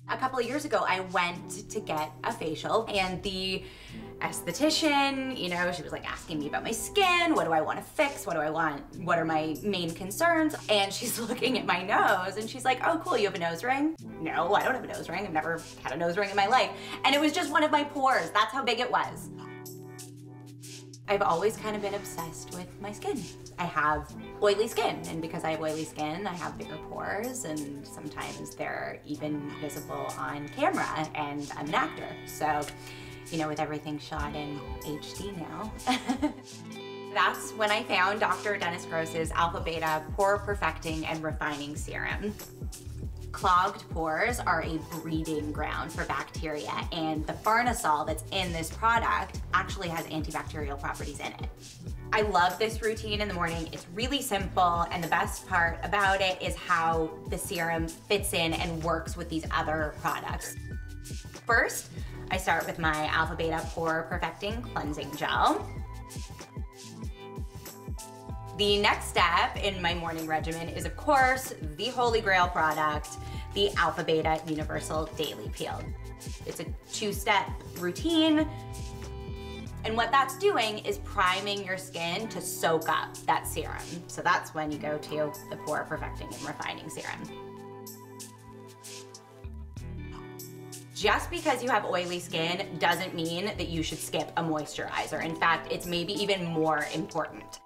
A couple of years ago, I went to get a facial, and the esthetician, you know, she was like asking me about my skin. What do I want to fix? What do I want? What are my main concerns? And she's looking at my nose and she's like, oh, cool, you have a nose ring? No, I don't have a nose ring. I've never had a nose ring in my life. And it was just one of my pores. That's how big it was. I've always kind of been obsessed with my skin. I have oily skin, and because I have oily skin, I have bigger pores, and sometimes they're even visible on camera, and I'm an actor. So, you know, with everything shot in HD now. That's when I found Dr. Dennis Gross's Alpha Beta Pore Perfecting and Refining Serum. Clogged pores are a breeding ground for bacteria, and the Farnesol that's in this product actually has antibacterial properties in it. I love this routine in the morning. It's really simple, and the best part about it is how the serum fits in and works with these other products. First, I start with my Alpha Beta Pore Perfecting Cleansing Gel. The next step in my morning regimen is, of course, the holy grail product, the Alpha Beta Universal Daily Peel. It's a two-step routine, and what that's doing is priming your skin to soak up that serum. So that's when you go to the Pore Perfecting and Refining Serum. Just because you have oily skin doesn't mean that you should skip a moisturizer. In fact, it's maybe even more important.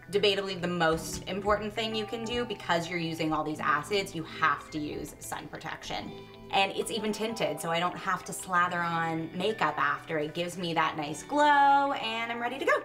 Debatably the most important thing you can do, because you're using all these acids, you have to use sun protection. And it's even tinted, so I don't have to slather on makeup after. It gives me that nice glow, and I'm ready to go.